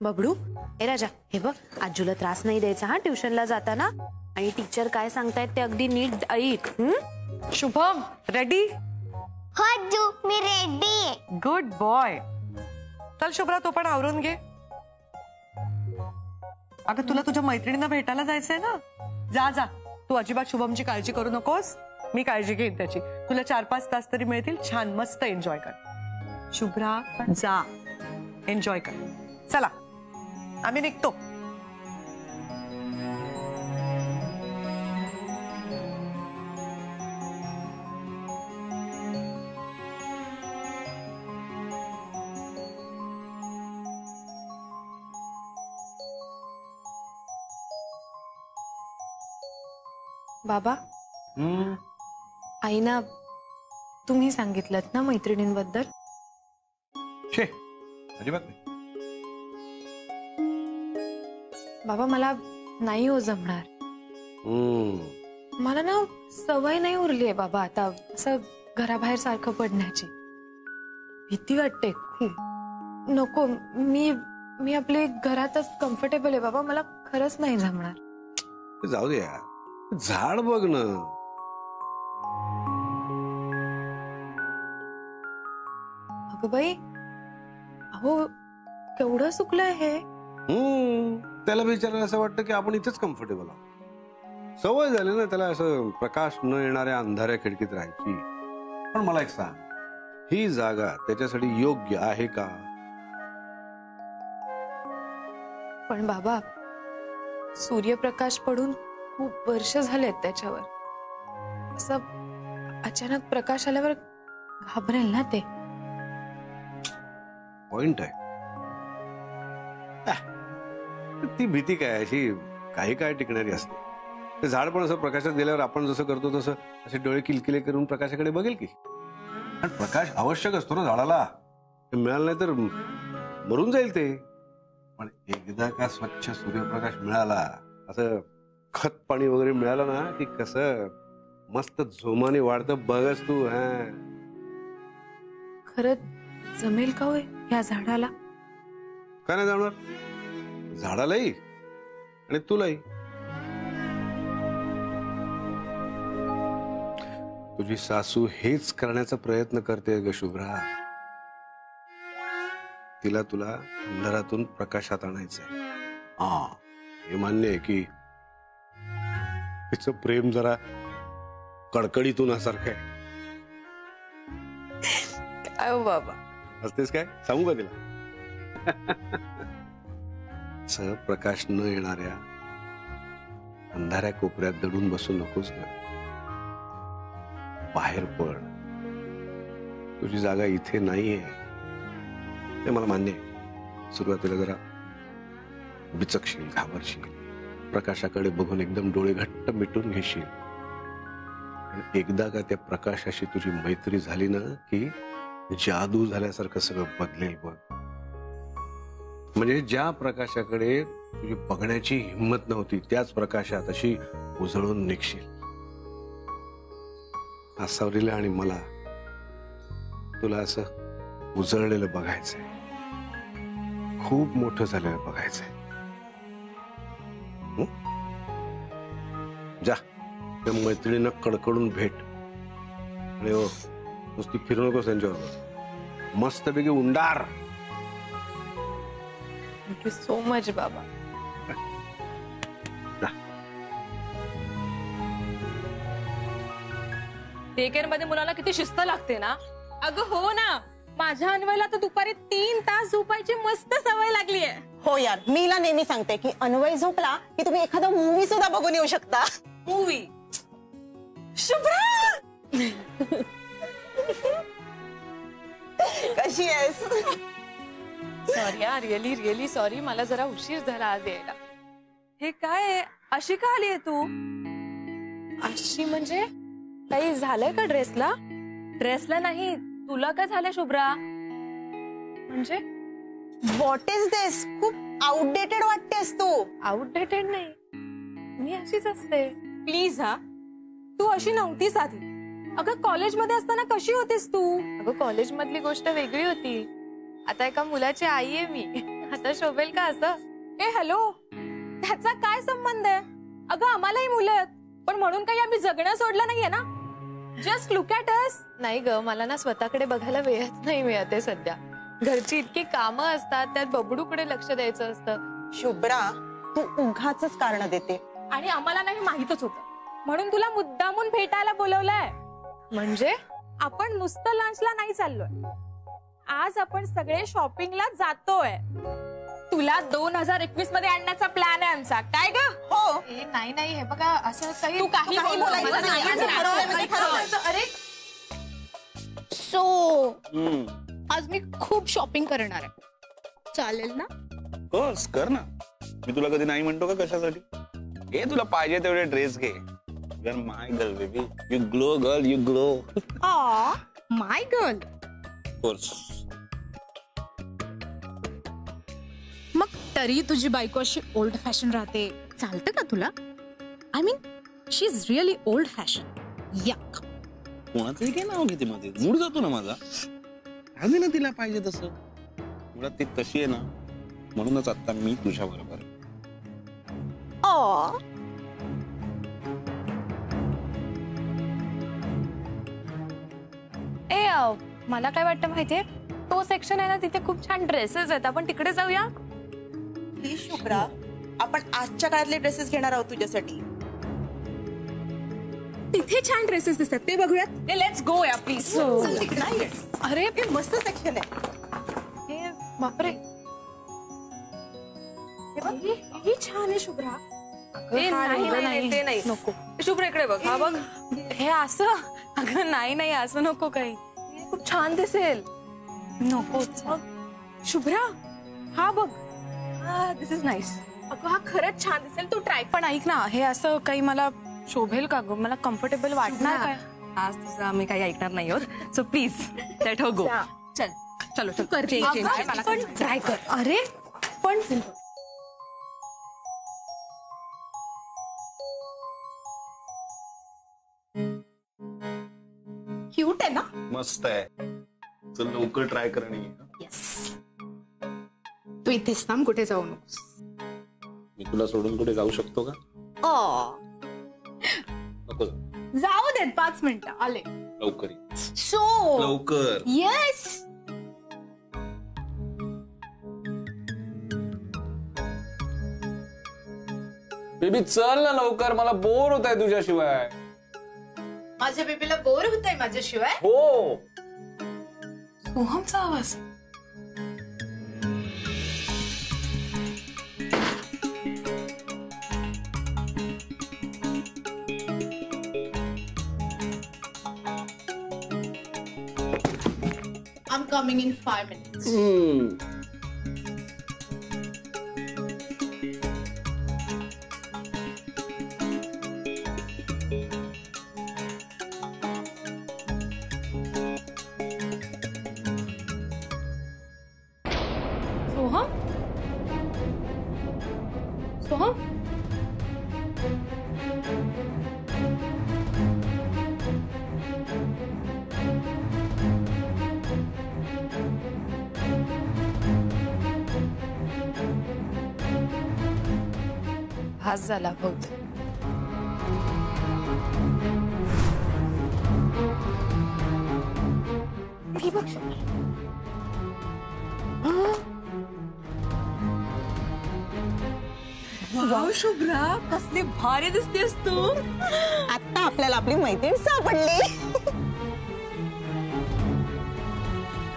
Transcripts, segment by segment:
बबडू, ए राजा, हे बघ, आजूला त्रास नाही द्यायचा हा ट्युशनला जाताना, आणि टीचर काय सांगतायत ते अगदी नीट ऐक. शुभम, रेडी? हो आजू, मी रेडी आहे. Good boy. चल शुभ्रा, तू पण आवरून घे. अगं तुला तुझ्या मैत्रिणींना भेटायला जायचंय ना, जा जा. तू अजिबात शुभमची काळजी करू नकोस, मी काळजी घेईन त्याची. तुला 4-5 तास तरी मिळतील, छान मस्त एन्जॉय कर. शुभ्रा जा, एन्जॉय कर. चला आम्ही निघतो. बाबा, आईना तुम्ही सांगितलं ना मैत्रिणींबद्दल? छे, अजिबात नाही. बाबा मला नाही हो जमणार. मला ना सवय नाही उरली आहे बाबा आता असं घराबाहेर सारखं पडण्याची. भीती वाटते खूप. नको, मी आपले घरातच कम्फर्टेबल आहे बाबा, मला खरंच नाही जमणार. जाऊ दे यार, झाड बघ ना. अगं बाई, अहो केवढं सुकलंय हे. त्याला विचारायला असं वाटतं की आपण इथेच कम्फर्टेबल आहोत. सवय झाली ना त्याला असं प्रकाश न येणाऱ्या अंधाऱ्या खिडकीत राहायची. पण मला एक सांग, ही जागा त्याच्यासाठी योग्य आहे का? पण बाबा, सूर्यप्रकाश पडून खूप वर्ष झालेत त्याच्यावर. असं अचानक प्रकाश आल्यावर घाबरेल ना ते. पॉइंट आहे. ती भीती काय अशी काही काय टिकणारी असते. ते झाड पण असं प्रकाशात गेल्यावर आपण जसं करतो तसं असे डोळे किलकिले करून प्रकाशाकडे बघेल की? आणि प्रकाश आवश्यक असतो ना झाडाला. मिळाला नाही तर मरून जाईल ते. पण एकदा का स्वच्छ सूर्यप्रकाश मिळाला, असं खत पाणी वगैरे मिळालं ना की कसं मस्त झोमाने वाढतं बघच तू. खरंच जमेल का होय या झाडाला? काय नाही जाणार, झाडालाही आणि तुलाही. तुझी सासू हेच करण्याचा प्रयत्न करते ग शुभ्रा. तिला तुला अंधारातून प्रकाशात आणायचंय. हे मान्य आहे की तिचं प्रेम जरा कडकडीतून सारखं आहे. काय हो बाबा, असतेस काय? सांगू का तिला? प्रकाश न येणाऱ्या अंधाऱ्या कोपऱ्यात दडून बसू नकोस ना. बाहेर पड. तुझी जागा इथे नाहीये ते मला मान्य आहे. सुरुवातीला जरा बिचकशील, घाबरशील, प्रकाशाकडे बघून एकदम डोळे घट्ट मिटून घेशील. एकदा का त्या प्रकाशाशी तुझी मैत्री झाली ना की जादू झाल्यासारखं सगळं बदलेल बघ. म्हणजे ज्या प्रकाशाकडे तुझी बघण्याची हिंमत नव्हती त्याच प्रकाशात अशी उजळून निघशील. आसावरीला आणि मला तुला असं उजळलेलं बघायचंय, खूप मोठं झालेलं बघायचंय. जा त्या मैत्रिणींना कडकडून भेट. आणि हो, नुसती फिरू नकोस त्यांच्याबरोबर, मस्तपैकी उंडार. थँक्यू सो मच बाबा. डे केअर मध्ये मुलाला किती शिस्त लागते ना. अगं हो ना, माझ्या अन्वयला तर दुपारी 3 तास झोपायची मस्त सवय लागली आहे. हो यार, मीला नेहमी सांगते की अन्वय झोपला की तुम्ही एखादा मूवी सुद्धा बघून येऊ शकता. मूवी? शुभ्रा कशी आहेस? सॉरी यार, रिअली रिअली सॉरी, मला जरा उशीर झाला आज यायला. हे काय अशी का आली आहे तू? अशी म्हणजे काही झालंय का ड्रेसला? ड्रेसला नाही, तुला काय झालं शुभ्रा? म्हणजे व्हॉट इज दिस? खूप आउटडेटेड वाटतेस तू. आउटडेटेड नाही, मी अशीच असते. प्लीज हा, तू अशी नव्हतीस आधी. अगं कॉलेजमध्ये असताना कशी होतीस तू? अगं कॉलेज मधली गोष्ट वेगळी होती, आता एका मुलाची आई आहे मी. आता शोभेल का असं? ए हॅलो, त्याचा काय संबंध आहे? अगं आम्हालाही मुलं आहेत, पण म्हणून काही आम्ही जगणं सोडलं नाहीये ना. जस्ट लुक ॲट अस. नाही ग, मला ना स्वतःकडे बघायला वेळच नाही मिळते सध्या. घरची इतकी कामं असतात, त्यात बबडूकडे लक्ष द्यायचं असतं. शुभ्रा, तू उगाचच कारण देते. आणि आम्हाला नाही माहितच होतं, म्हणून तुला मुद्दामून भेटायला बोलवलंय. म्हणजे आपण नुसतं लंचला नाही चाललोय, आज आपण सगळे शॉपिंगला जातोय. तुला 2021 मध्ये आणण्याचा प्लॅन आहे आमचा. काय ग? हो, नाही नाही, हे बघा असं काही तू काही काही बोलू बोलायचं नको. नाही. मला ठरवलंय म्हणजे ठरवलंय. अरे सो आज मी खूप शॉपिंग करणार आहे, चालेल ना? बस कर ना. मी तुला कधी नाही म्हणतो का कशासाठी? घे तुला पाहिजे तेवढे ड्रेस घे. You're my girl, baby. You glow, girl. You glow. My girl. Of course. मग तरी तुझी बायको अशी ओल्ड फॅशन राहते, चालतं का तुला? I mean she is really old fashion. यक. कोणाचंही काय नाव घेते मध्ये, मूड जातो ना माझा. राहू ना तिला पाहिजे तसं. मुळात ती तशी आहे ना, म्हणूनच आता मी तुझ्या बरोबर. मला काय वाटतं माहितीये, तो सेक्शन आहे ना, तिथे खूप छान ड्रेसेस आहेत. आपण तिकडे जाऊया. प्लीज शुभ्रा, आपण आजच्या काळातले ड्रेसेस घेणार आहोत तुझ्यासाठी. तिथे छान ड्रेसेस दिसतात, ते बघूयात. लेट्स गो या प्लीज. अरे हे मस्त सेक्शन आहे. हे बापरे, ही छान आहे शुभ्रा. ते हा, नाही, नाही, नाही, ते नाही. नको. शुभ्रा इकडे बघ. हा बघ. हे असं, अगं नाही नाही, असं नको काही. हे खूप छान दिसेल. नकोच. शुभ्रा हा बघ. दिस इज नाईस. अगं हा खरंच छान दिसेल, तू ट्राय. पण ऐक ना, हे असं काही मला शोभेल का ग? मला कम्फर्टेबल वाटणार काय? आज तुझं आम्ही काही ऐकणार नाही आहोत, सो प्लीज लेट हर गो. चल चलो चल. पण ट्राय कर. अरे पण क्यूट आहे ना? मस्त आहे. चल लवकर ट्राय कर आणि घे. येस. तू इथेच थांब, कुठे जाऊ नकोस. मी तुला सोडून कुठे जाऊ शकतो का? नको जाऊ. जाऊ देत 5 मिनिटं, आले. लवकर ये. सो लवकर. येस. बेबी चल ना लवकर, मला बोर होत आहे तुझ्याशिवाय. माझ्या बेबीला बोर होत आहे माझ्याशिवाय? हो. सोहमचा आवाज. I'm coming in 5 minutes. Soham, Soham, भास झाला बहुतेक. ही बघ वाव शुभ्रा, कसली भारी दिसतेस तू. आता आपल्याला आपली मैत्रीण सापडली.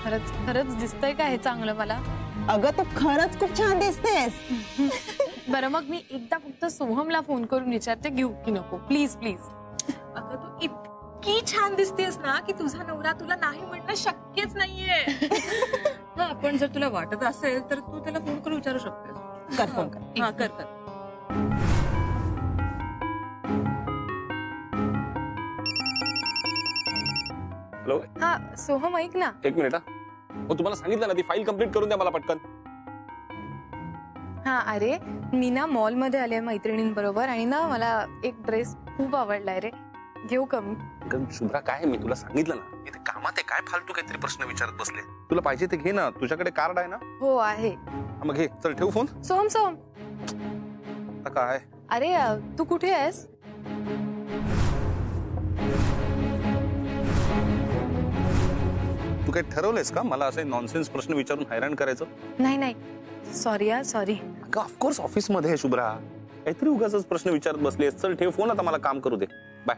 खरंच खरंच दिसतंय का हे चांगलं मला? अगं तू खरंच खूप छान दिसतेस. बरं मग मी एकदा फक्त सोहमला फोन करून विचारते, घेऊ की नको. Please please. अगं तू इतकी छान दिसतेस ना की तुझा नवरा तुला नाही म्हणणं शक्यच नाहीये. हा, पण जर तुला वाटत असेल तर तू त्याला फोन करून विचारू शकतेस. कर फोन कर. हा, कर कर. हॅलो. हा सोहम, ऐक ना. एक मिनिट हा. हो तुम्हाला सांगितलं ना, ती फाईल कम्प्लीट करून द्या मला पटकन. हा अरे, मी ना मॉल मध्ये आले मैत्रिणींबरोबर आणि ना मला एक ड्रेस खूप आवडलाय रे. घेऊ कमी. अगं शुभ्रा, काय मी तुला सांगितलं ना, इथे कामात आहे, काय फालतू काहीतरी प्रश्न विचारत बसले. तुला पाहिजे ते घे ना, तुझ्याकडे कार्ड आहे ना. हो आहे. मग घे, चल ठेवू फोन. सोहम सोहम, आता काय? अरे तू कुठे आहेस? तू काही ठरवलंयस का मला असे नॉनसेन्स प्रश्न विचारून हैराण करायचं? नाही नाही, सॉरी सॉरी. अगं ऑफकोर्स ऑफिस मध्ये आहे शुभ्रा, काहीतरी उगाच प्रश्न विचारत बसलेस. चल ठेव फोन, आता मला काम करू दे. बाय.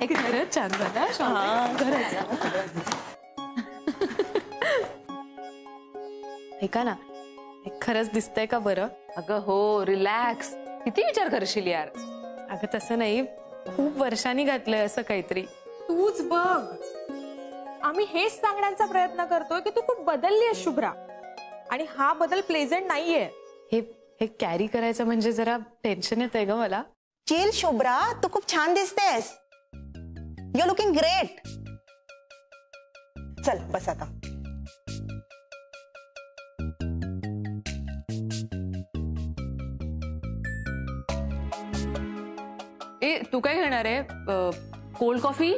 खरंच छान झालं. ऐका ना, हे खरंच दिसतंय का बरं? अगं हो, रिलॅक्स. किती विचार करशील यार. अगं तसं नाही, खूप वर्षांनी घातलंय असं काहीतरी. तूच बघ, आम्ही हेच सांगण्याचा प्रयत्न करतोय की तू खूप बदलली आहेस शुभ्रा, आणि हा बदल प्लेझंट नाहीये. हे हे कॅरी करायचं म्हणजे जरा टेन्शन येतंय ग मला. चिल शुभ्रा, तू खूप छान दिसतेस. You are looking great. चल बस आता. ए तू काय घेणार आहे? Cold coffee,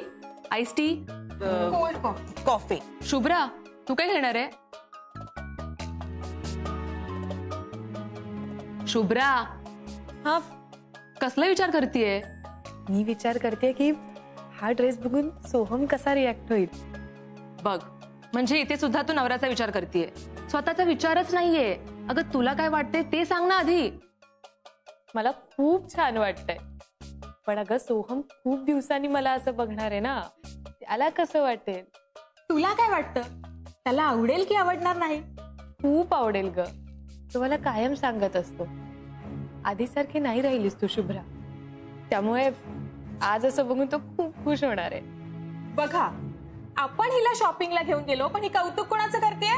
ice tea? Cold coffee. Coffee. Shubhra तू काय घेणार आहे? शुभ्रा, हा, कसला विचार करतीये? मी विचार करते की हा ड्रेस बघून सोहम कसा रिॲक्ट होईल. बघ, म्हणजे इथे सुद्धा तू नवऱ्याचा विचार करतीये, स्वतःचा विचारच नाहीये. अगं तुला काय वाटतंय ते सांग ना आधी. मला खूप छान वाटतंय, पण अगं सोहम खूप दिवसांनी मला असं बघणार आहे ना, त्याला कसं वाटेल? तुला काय वाटतं, त्याला आवडेल की आवडणार नाही? खूप आवडेल ग. तो मला कायम सांगत असतो, आधीसारखी नाही राहिलीस तू शुभ्रा. त्यामुळे आज असं बघून तो खूप खुश होणार आहे. बघा, आपण हिला शॉपिंगला घेऊन गेलो, पण ही कौतुक कोणाचं करतेय?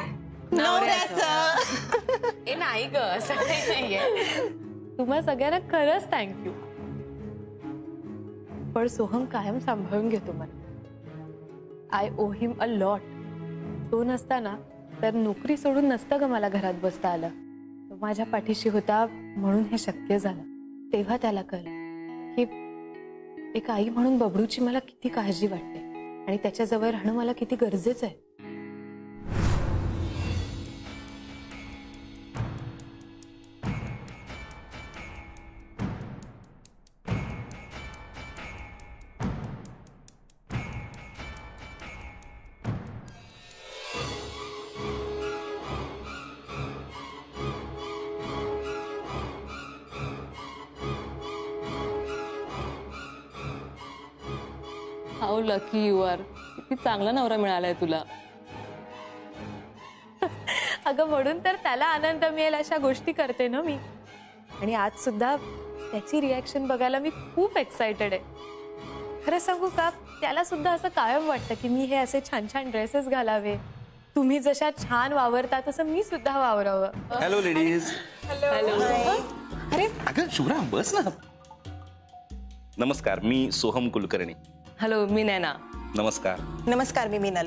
नवऱ्याचं. ए नाही ग, असं काही नाहीये. तुम्हा सगळ्यांना खरंच थँक्यू. पण सोहम कायम सांभाळून घेतो मला. I owe him a lot. तो नसताना तर नोकरी सोडून नसतं ग मला घरात बसता आलं. तो माझ्या पाठीशी होता म्हणून हे शक्य झालं. तेव्हा त्याला कळलं की एक आई म्हणून बबडूची मला किती काळजी वाटते आणि त्याच्या जवळ राहणं मला किती गरजेचं आहे. How lucky you are. किती चांगला नवरा मिळालाय तुला. अगं म्हणून तर त्याला आनंद मिळेल अशा गोष्टी करते ना मी. आणि आज सुद्धा त्याची रिॲक्शन बघायला मी खूप एक्सायटेड आहे. खरं सांगू का, त्याला सुद्धा असं कायम वाटतं की मी हे असे छान छान ड्रेसेस घालावे. तुम्ही जशा छान वावरता तसं मी सुद्धा वावरावं. Hello ladies. अरे अगं शुभ्रा बस ना. नमस्कार, मी सोहम कुलकर्णी. हॅलो, मी नैना. नमस्कार. नमस्कार, मी मिनल.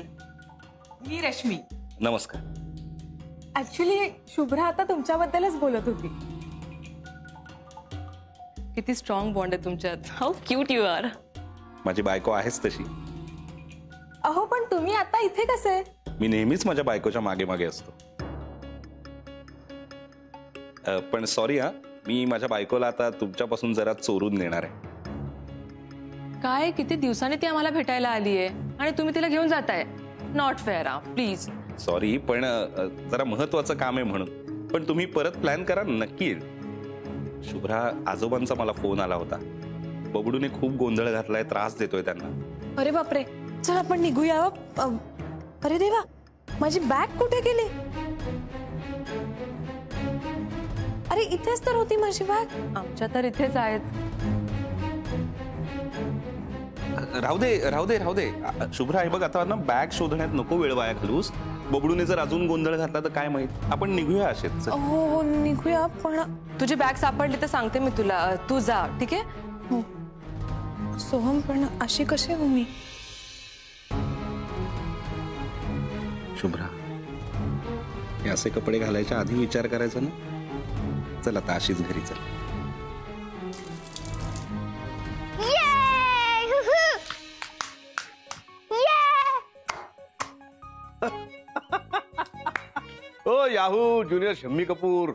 मी रश्मी. नमस्कार. ऍक्च्युली शुभ्रा आता तुमच्याबद्दलच बोलत होती. किती स्ट्रॉंग बॉन्ड आहे तुमच्यात. How cute you are. माझी बायको आहेच तशी. अहो पण तुम्ही आता इथे कसे? मी नेहमीच माझ्या बायकोच्या मागे मागे असतो. पण सॉरी हा, मी माझ्या बायकोला आता तुमच्यापासून जरा चोरून नेणार आहे. काय, किती दिवसांनी ती आम्हाला भेटायला आलीये आणि तुम्ही तिला घेऊन जाताय. Not fair. प्लीज. सॉरी, पण जरा महत्वाचं काम आहे म्हणून. पण तुम्ही परत प्लॅन करा, नक्की येईल. शुभ्रा, आजोबांचा मला फोन आला होता. बबडूने खूप गोंधळ घातलाय, त्रास देतोय त्यांना. अरे बापरे, चल आपण निघूया. अरे देवा, माझी बॅग कुठे गेली? अरे इथेच तर होती माझी बॅग. आमच्या तर इथेच आहेत. राहू दे राहू दे राहू दे. शुभ्रा आहे बघ, आता ना बॅग शोधण्यात नको वेळ वाया घालूस. बबडूने जर अजून गोंधळ घातला तर काय माहित. आपण निघूया असेच. हो निघूया. पण तुझी बॅग सापडली तर सांगते मी तुला. तू जा, ठीक आहे? हो. सोहम, पण अशी कशी हो मी? शुभ्रा, हे असे कपडे घालायच्या आधी विचार करायचा ना. चल आता अशीच घरी चल. ओ याहू ज्युनियर शम्मी कपूर,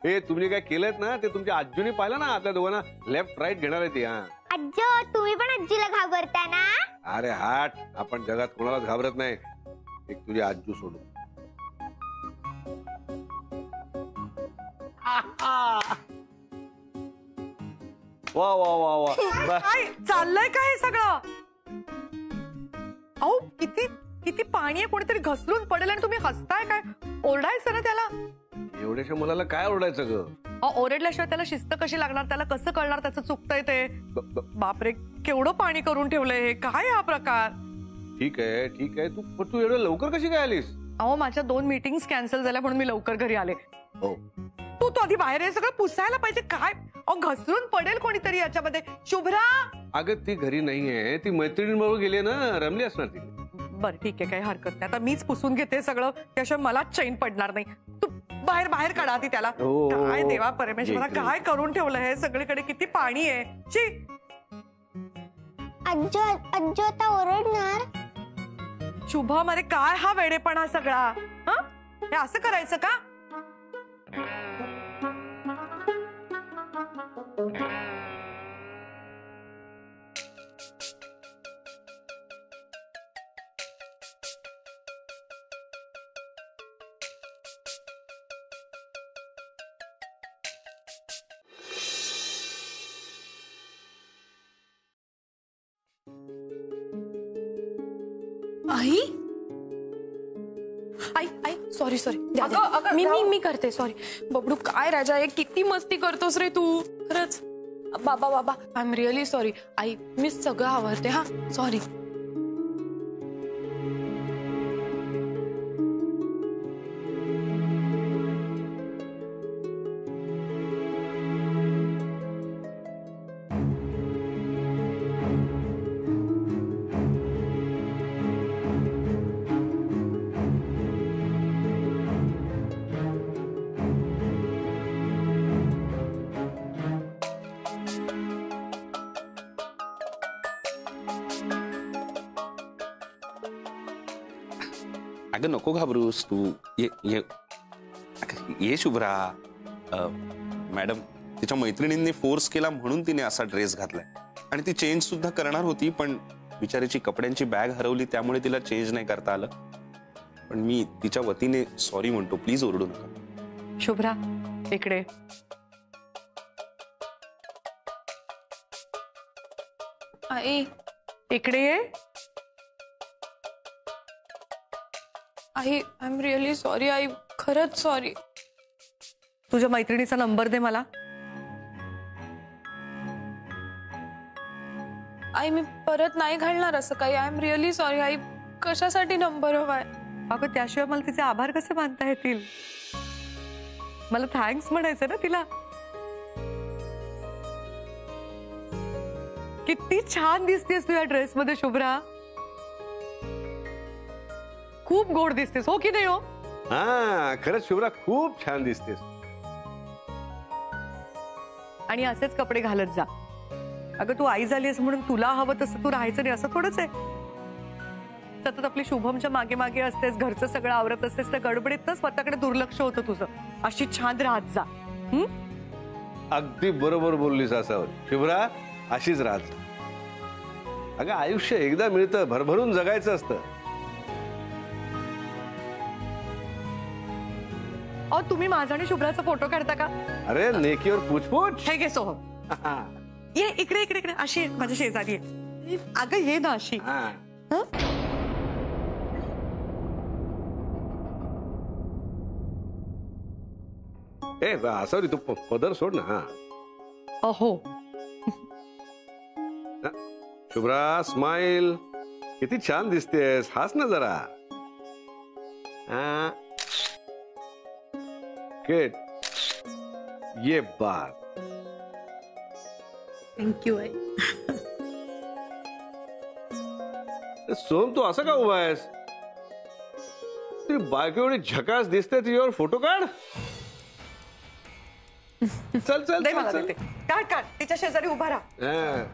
हे तुम्ही काय केलंत ना ते तुमच्या आजीने पाहिलं ना. आपल्या दोघांना लेफ्ट राईट घेणार आहे ती. हा आजो तुम्ही पण आजीला घाबरता ना. अरे हाट, आपण जगात कोणालाच घाबरत नाही, एक तुझी आजू सोडून. वा वा वा वा. काय चाललंय काय हे सगळं? अहो किती किती पाणी आहे, कोणीतरी घसरून पडेल आणि तुम्ही हसताय काय? ओरडायचं ना त्याला. एवढ्याशा मुलाला काय ओरडायचं ग? ओरडल्याशिवाय त्याला शिस्त कशी लागणार? त्याला कसं कळणार त्याचं चुकतंय ते? बापरे, केवढं पाणी करून ठेवलंय हे. काय हा प्रकार? ठीक आहे ठीक आहे, तू एवढं लवकर कशी काय आलीस? अहो माझ्या 2 मीटिंग्स कॅन्सल झाल्या म्हणून मी लवकर घरी आले. हो, तू आधी बाहेर हे सगळं पुसायला पाहिजे. काय घसरून पडेल कोणीतरी याच्यामध्ये. शुभ्रा, अगं ती घरी नाहीये, ती मैत्रिणींबरोबर गेली ना, रमली असणार ती. बरं ठीक आहे, काही हरकत नाही. आता मीच पुसून घेते सगळं, त्याशिवाय मलाच चैन पडणार नाही. तू बाहेर बाहेर काढा ती त्याला. काय देवा परमेश्वरा, काय करून ठेवलं हे? सगळीकडे किती पाणी आहे. ची, आजो आजो आता ओरडणार. शुभम, अरे काय हा वेडेपणा सगळा? हं? हे असं करायचं का? आई आई आई सॉरी सॉरी, मी करते. सॉरी बबडू. काय राजा, एक किती मस्ती करतोस रे तू. खरंच बाबा बाबा, आय एम रिअली सॉरी. आई मी सगळं आवडते. हा सॉरी. अगं नको घाबरूस तू. ये ये ये शुभ्रा. मॅडम, तिच्या मैत्रिणींनी फोर्स केला म्हणून तिने असा ड्रेस घातलाय. आणि ती चेंज सुद्धा करणार होती, पण बिचारीची कपड्यांची बॅग हरवली, त्यामुळे तिला चेंज नाही करता आलं. पण मी तिच्या वतीने सॉरी म्हणतो. प्लीज ओरडू नका. शुभ्रा, इकडे. आई इकडे ये. आई आय एम रिअली सॉरी. आई खरंच सॉरी. तुझ्या मैत्रिणीचा नंबर दे मला. आई मी परत नाही घालणार असं काही. I am really sorry. आई कशासाठी नंबर हवाय? अगं त्याशिवाय मला तिचे आभार कसे मानता येतील? मला थँक्स म्हणायचं ना तिला. किती छान दिसतेस तू या ड्रेस मध्ये शुभ्रा. खूप गोड दिसतेस, हो की नाही? हो, हा खरंच शुभ्रा, खूप छान दिसतेस. आणि असेच कपडे घालत जा. अगं तू आई झालीस म्हणून तुला हवं तसं तू राहायचं नाही असं थोडंच आहे. सतत आपली शुभमच्या मागे मागे असतेस, घरचं सगळं आवरत असतेस, त्या गडबडीत ना स्वतःकडे दुर्लक्ष होतं तुझं. अशी छान राहत जा. अगदी बरोबर बोललीस असावं शुभ्रा, अशीच राहत. अगं आयुष्य एकदा मिळतं, भरभरून जगायचं असतं. अहो तुम्ही माझा आणि शुभ्राचा फोटो काढता का? अरे नेकीवर पूछपूछ. हे घे सोहम. ये इकडे इकडे इकडे. अशी आहे, माझ्या शेजारी आहे. अगं ये ना अशी. ए सॉरी, तू पदर सोड ना. हा अहो शुभ्रा, स्माइल. किती छान दिसतेस, हास ना जरा. गुड. ये बात. थँक्यू आई. सोहम, तू असं का उभा आहेस? तुझी बायको एवढी झकास दिसते, तुझ्यावर फोटो काढ. चल चल दे चल, मला चल. देते. काढ काढ तिच्या शेजारी उभा राहा. हा.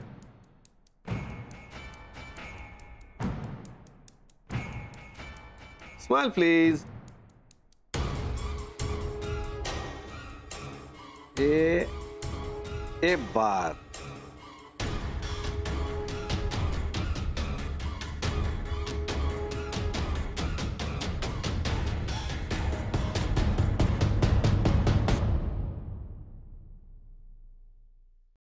Smile please. A bar